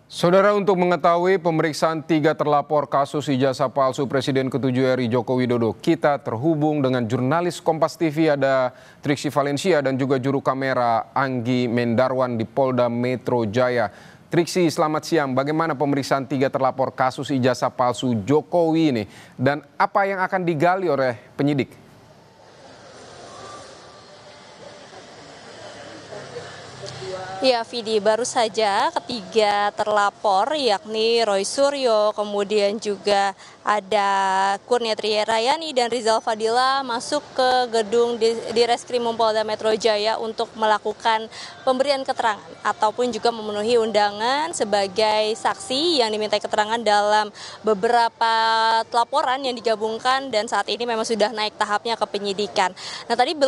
Saudara, untuk mengetahui pemeriksaan 3 terlapor kasus ijazah palsu Presiden ke-7 RI Joko Widodo, kita terhubung dengan jurnalis Kompas TV ada Triksi Valencia dan juga juru kamera Anggi Mendarwan di Polda Metro Jaya. Triksi, selamat siang. Bagaimana pemeriksaan 3 terlapor kasus ijazah palsu Jokowi ini dan apa yang akan digali oleh penyidik? Ya, Vidi, baru saja ketiga terlapor yakni Roy Suryo, kemudian juga ada Kurnia Rayani dan Rizal Fadila masuk ke gedung di Reskrimum Polda Metro Jaya untuk melakukan pemberian keterangan ataupun juga memenuhi undangan sebagai saksi yang dimintai keterangan dalam beberapa laporan yang digabungkan dan saat ini memang sudah naik tahapnya ke penyidikan. Nah, tadi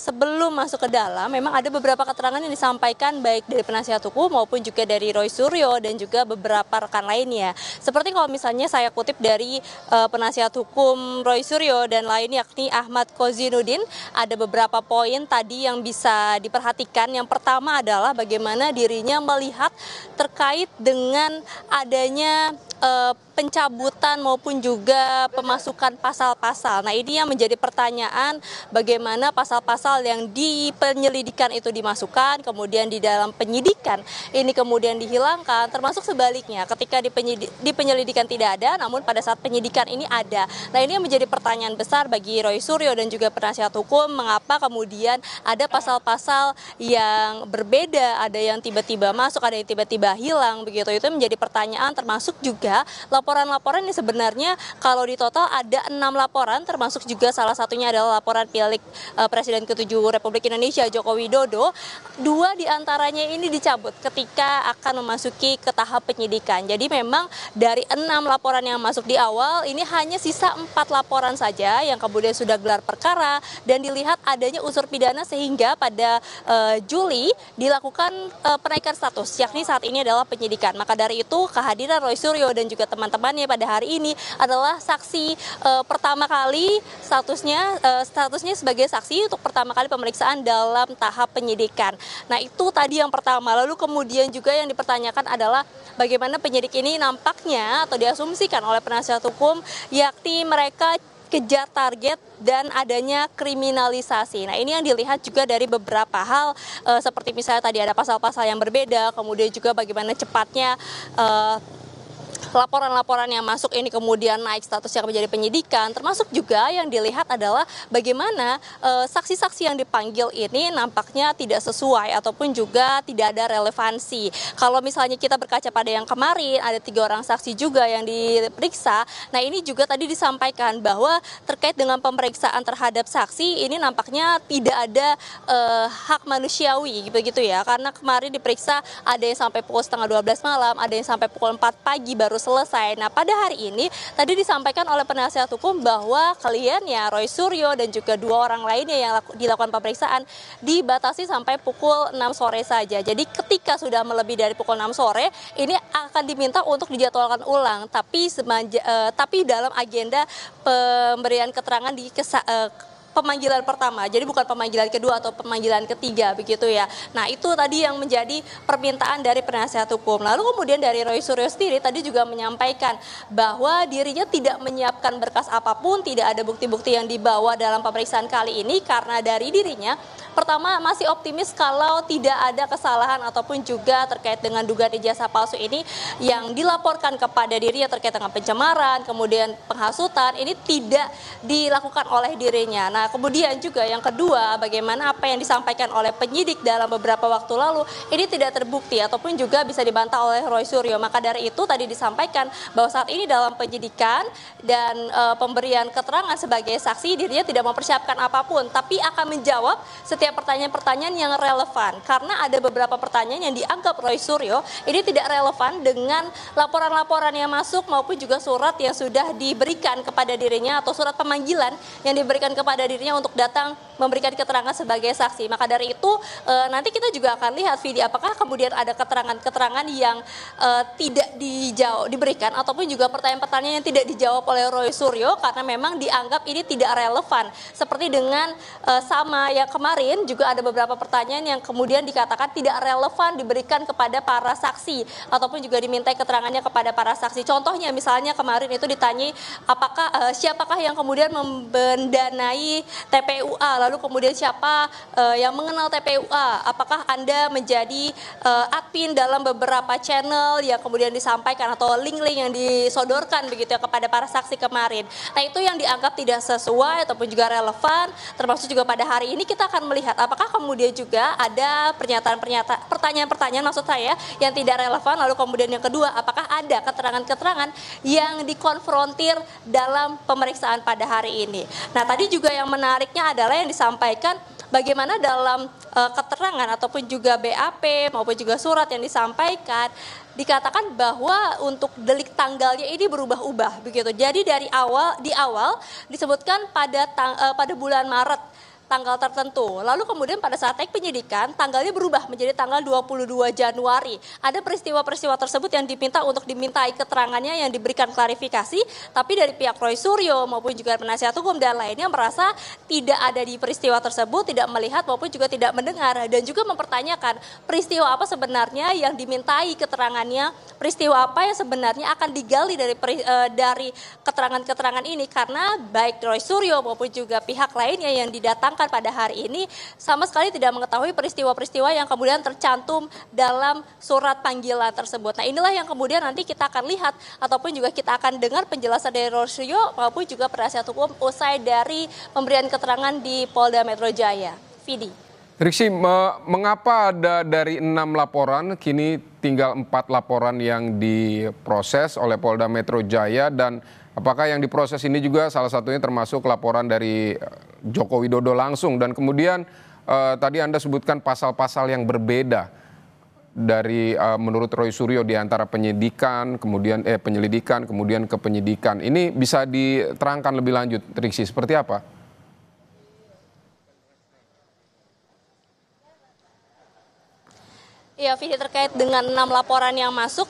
sebelum masuk ke dalam memang ada beberapa keterangan yang disampaikan baik dari penasihat hukum maupun juga dari Roy Suryo dan juga beberapa rekan lainnya. Seperti kalau misalnya saya kutip dari penasihat hukum Roy Suryo dan lain yakni Ahmad Kozinuddin, ada beberapa poin tadi yang bisa diperhatikan. Yang pertama adalah bagaimana dirinya melihat terkait dengan adanya pencabutan maupun juga pemasukan pasal-pasal. Nah, ini yang menjadi pertanyaan, bagaimana pasal-pasal yang di penyelidikan itu dimasukkan, kemudian di dalam penyidikan ini kemudian dihilangkan, termasuk sebaliknya ketika di penyelidikan tidak ada, namun pada saat penyidikan ini ada. Nah, ini yang menjadi pertanyaan besar bagi Roy Suryo dan juga penasihat hukum, mengapa kemudian ada pasal-pasal yang berbeda, ada yang tiba-tiba masuk, ada yang tiba-tiba hilang, begitu. Itu menjadi pertanyaan, termasuk juga laporan-laporan yang sebenarnya kalau di total ada 6 laporan, termasuk juga salah satunya adalah laporan pileg Presiden ke-7 Republik Indonesia Joko Widodo. 2 diantaranya ini dicabut ketika akan memasuki ke tahap penyidikan. Jadi memang dari 6 laporan yang masuk di awal, ini hanya sisa 4 laporan saja yang kemudian sudah gelar perkara dan dilihat adanya unsur pidana sehingga pada Juli dilakukan penaikan status, yakni saat ini adalah penyidikan. Maka dari itu kehadiran Roy Suryo dan juga teman-temannya pada hari ini adalah saksi pertama kali statusnya sebagai saksi untuk pertama kali pemeriksaan dalam tahap penyidikan. Nah, itu tadi yang pertama. Lalu kemudian juga yang dipertanyakan adalah bagaimana penyidik ini nampaknya atau diasumsikan oleh penasihat hukum yakni mereka kejar target dan adanya kriminalisasi. Nah, ini yang dilihat juga dari beberapa hal seperti misalnya tadi ada pasal-pasal yang berbeda, kemudian juga bagaimana cepatnya laporan-laporan yang masuk ini kemudian naik statusnya menjadi penyidikan, termasuk juga yang dilihat adalah bagaimana saksi-saksi yang dipanggil ini nampaknya tidak sesuai ataupun juga tidak ada relevansi. Kalau misalnya kita berkaca pada yang kemarin, ada 3 orang saksi juga yang diperiksa. Nah, ini juga tadi disampaikan bahwa terkait dengan pemeriksaan terhadap saksi ini nampaknya tidak ada hak manusiawi begitu ya, karena kemarin diperiksa ada yang sampai pukul setengah 12 malam, ada yang sampai pukul 4 pagi baru selesai. Nah, pada hari ini tadi disampaikan oleh penasihat hukum bahwa kliennya Roy Suryo dan juga 2 orang lainnya yang dilakukan pemeriksaan dibatasi sampai pukul 6 sore saja. Jadi ketika sudah melebihi dari pukul 6 sore ini akan diminta untuk dijadwalkan ulang, tapi dalam agenda pemberian keterangan di pemanggilan pertama, jadi bukan pemanggilan kedua atau pemanggilan ketiga begitu ya. Nah, itu tadi yang menjadi permintaan dari penasihat hukum. Lalu kemudian dari Roy Suryo sendiri tadi juga menyampaikan bahwa dirinya tidak menyiapkan berkas apapun, tidak ada bukti-bukti yang dibawa dalam pemeriksaan kali ini karena dari dirinya pertama masih optimis kalau tidak ada kesalahan ataupun juga terkait dengan dugaan ijazah palsu ini yang dilaporkan kepada dirinya terkait dengan pencemaran, kemudian penghasutan, ini tidak dilakukan oleh dirinya. Nah, kemudian juga yang kedua, bagaimana apa yang disampaikan oleh penyidik dalam beberapa waktu lalu ini tidak terbukti ataupun juga bisa dibantah oleh Roy Suryo. Maka dari itu tadi disampaikan bahwa saat ini dalam penyidikan dan pemberian keterangan sebagai saksi dirinya tidak mempersiapkan apapun, tapi akan menjawab setiap pertanyaan-pertanyaan yang relevan karena ada beberapa pertanyaan yang dianggap Roy Suryo ini tidak relevan dengan laporan-laporan yang masuk maupun juga surat yang sudah diberikan kepada dirinya atau surat pemanggilan yang diberikan kepada dirinya untuk datang memberikan keterangan sebagai saksi. Maka dari itu nanti kita juga akan lihat video apakah kemudian ada keterangan-keterangan yang tidak diberikan ataupun juga pertanyaan-pertanyaan yang tidak dijawab oleh Roy Suryo karena memang dianggap ini tidak relevan. Seperti dengan sama yang kemarin juga ada beberapa pertanyaan yang kemudian dikatakan tidak relevan diberikan kepada para saksi ataupun juga dimintai keterangannya kepada para saksi. Contohnya misalnya kemarin itu ditanyai apakah siapakah yang kemudian mendanai TPUA, lalu kemudian siapa yang mengenal TPUA, apakah Anda menjadi admin dalam beberapa channel yang kemudian disampaikan atau link-link yang disodorkan begitu ya kepada para saksi kemarin. Nah itu yang dianggap tidak sesuai ataupun juga relevan, termasuk juga pada hari ini kita akan melihat apakah kemudian juga ada pertanyaan-pertanyaan maksud saya yang tidak relevan, lalu kemudian yang kedua apakah ada keterangan-keterangan yang dikonfrontir dalam pemeriksaan pada hari ini. Nah tadi juga yang menariknya adalah yang disampaikan bagaimana dalam keterangan ataupun juga BAP maupun juga surat yang disampaikan dikatakan bahwa untuk delik tanggalnya ini berubah-ubah begitu. Jadi di awal disebutkan pada bulan Maret tanggal tertentu. Lalu kemudian pada saat naik penyidikan tanggalnya berubah menjadi tanggal 22 Januari. Ada peristiwa-peristiwa tersebut yang dimintai keterangannya yang diberikan klarifikasi, tapi dari pihak Roy Suryo maupun juga penasihat hukum dan lainnya merasa tidak ada di peristiwa tersebut, tidak melihat maupun juga tidak mendengar dan juga mempertanyakan peristiwa apa sebenarnya yang dimintai keterangannya, peristiwa apa yang sebenarnya akan digali dari keterangan-keterangan ini karena baik Roy Suryo maupun juga pihak lainnya yang didatangkan pada hari ini sama sekali tidak mengetahui peristiwa-peristiwa yang kemudian tercantum dalam surat panggilan tersebut. Nah inilah yang kemudian nanti kita akan lihat ataupun juga kita akan dengar penjelasan dari Roy Suryo maupun juga penasihat hukum usai dari pemberian keterangan di Polda Metro Jaya. Vidi. Triksi, mengapa ada dari 6 laporan, kini tinggal 4 laporan yang diproses oleh Polda Metro Jaya dan apakah yang diproses ini juga salah satunya termasuk laporan dari Joko Widodo langsung dan kemudian tadi Anda sebutkan pasal-pasal yang berbeda dari menurut Roy Suryo di antara penyelidikan kemudian ke penyidikan. Ini bisa diterangkan lebih lanjut, Triksi, seperti apa? Ya, Vidi, terkait dengan 6 laporan yang masuk,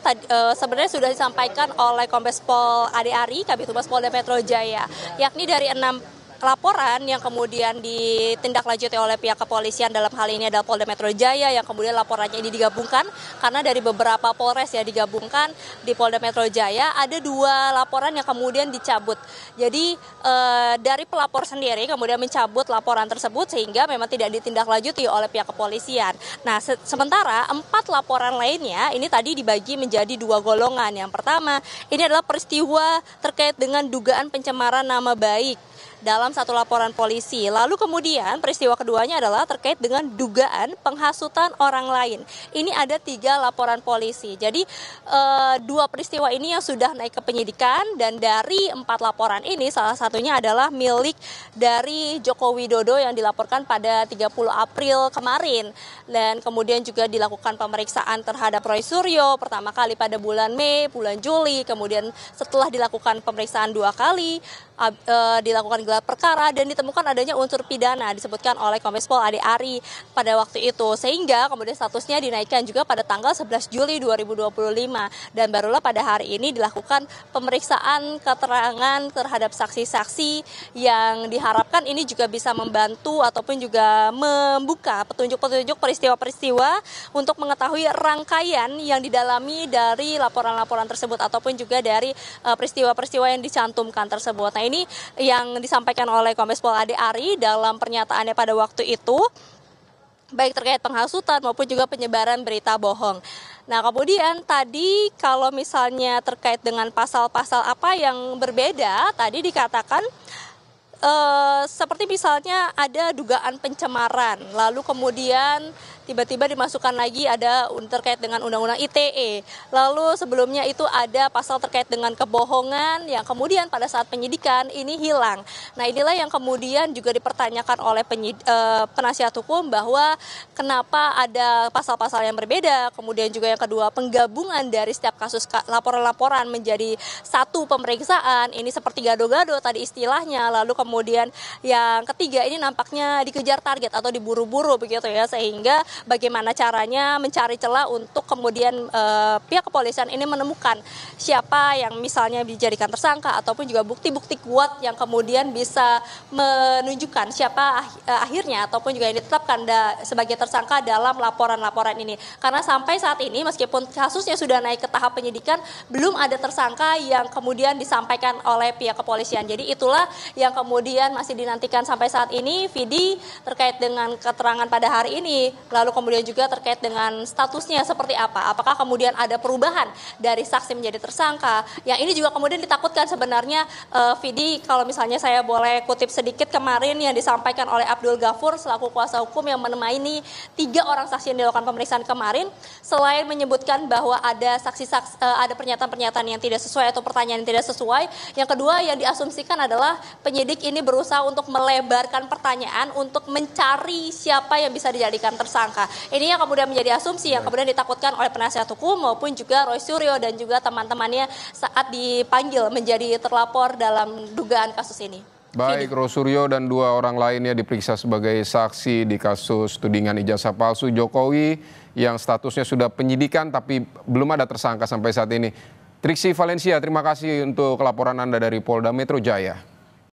sebenarnya sudah disampaikan oleh Kombes Pol Ade Ari, Kabid Humas Polda Metro Jaya, yakni dari 6 laporan yang kemudian ditindaklanjuti oleh pihak kepolisian dalam hal ini adalah Polda Metro Jaya yang kemudian laporannya ini digabungkan karena dari beberapa Polres ya digabungkan di Polda Metro Jaya ada 2 laporan yang kemudian dicabut. Jadi dari pelapor sendiri kemudian mencabut laporan tersebut sehingga memang tidak ditindaklanjuti oleh pihak kepolisian. Nah sementara 4 laporan lainnya ini tadi dibagi menjadi 2 golongan. Yang pertama ini adalah peristiwa terkait dengan dugaan pencemaran nama baik dalam satu laporan polisi. Lalu kemudian peristiwa keduanya adalah terkait dengan dugaan penghasutan orang lain. Ini ada 3 laporan polisi. Jadi 2 peristiwa ini yang sudah naik ke penyidikan dan dari 4 laporan ini salah satunya adalah milik dari Joko Widodo yang dilaporkan pada 30 April kemarin. Dan kemudian juga dilakukan pemeriksaan terhadap Roy Suryo pertama kali pada bulan Mei, bulan Juli. Kemudian setelah dilakukan pemeriksaan 2 kali, dilakukan gelar perkara dan ditemukan adanya unsur pidana disebutkan oleh Kombes Pol Ade Ari pada waktu itu sehingga kemudian statusnya dinaikkan juga pada tanggal 11 Juli 2025 dan barulah pada hari ini dilakukan pemeriksaan keterangan terhadap saksi-saksi yang diharapkan ini juga bisa membantu ataupun juga membuka petunjuk-petunjuk peristiwa-peristiwa untuk mengetahui rangkaian yang didalami dari laporan-laporan tersebut ataupun juga dari peristiwa-peristiwa yang dicantumkan tersebut. Nah ini yang disampaikan oleh Kombes Pol Ade Ari dalam pernyataannya pada waktu itu, baik terkait penghasutan maupun juga penyebaran berita bohong. Nah kemudian tadi kalau misalnya terkait dengan pasal-pasal apa yang berbeda, tadi dikatakan seperti misalnya ada dugaan pencemaran, lalu kemudian tiba-tiba dimasukkan lagi ada terkait dengan Undang-Undang ITE. Lalu sebelumnya itu ada pasal terkait dengan kebohongan yang kemudian pada saat penyidikan ini hilang. Nah inilah yang kemudian juga dipertanyakan oleh penasihat hukum bahwa kenapa ada pasal-pasal yang berbeda. Kemudian juga yang kedua penggabungan dari setiap kasus laporan-laporan menjadi satu pemeriksaan. Ini seperti gado-gado tadi istilahnya. Lalu kemudian yang ketiga ini nampaknya dikejar target atau diburu-buru begitu ya, sehingga bagaimana caranya mencari celah untuk kemudian pihak kepolisian ini menemukan siapa yang misalnya dijadikan tersangka ataupun juga bukti-bukti kuat yang kemudian bisa menunjukkan siapa akhirnya ataupun juga yang ditetapkan sebagai tersangka dalam laporan-laporan ini. Karena sampai saat ini meskipun kasusnya sudah naik ke tahap penyidikan, belum ada tersangka yang kemudian disampaikan oleh pihak kepolisian. Jadi itulah yang kemudian masih dinantikan sampai saat ini, Vidi, terkait dengan keterangan pada hari ini. Lalu kemudian juga terkait dengan statusnya seperti apa. Apakah kemudian ada perubahan dari saksi menjadi tersangka. Yang ini juga kemudian ditakutkan sebenarnya, Vidi, kalau misalnya saya boleh kutip sedikit kemarin yang disampaikan oleh Abdul Ghafur selaku kuasa hukum yang menemani 3 orang saksi yang dilakukan pemeriksaan kemarin, selain menyebutkan bahwa ada ada pernyataan-pernyataan yang tidak sesuai atau pertanyaan yang tidak sesuai. Yang kedua yang diasumsikan adalah penyidik ini berusaha untuk melebarkan pertanyaan untuk mencari siapa yang bisa dijadikan tersangka. Ini yang kemudian menjadi asumsi yang kemudian ditakutkan oleh penasihat hukum maupun juga Roy Suryo dan juga teman-temannya saat dipanggil menjadi terlapor dalam dugaan kasus ini. Baik, Roy Suryo dan 2 orang lainnya diperiksa sebagai saksi di kasus tudingan ijazah palsu Jokowi yang statusnya sudah penyidikan tapi belum ada tersangka sampai saat ini. Triksi Valencia, terima kasih untuk laporan Anda dari Polda Metro Jaya.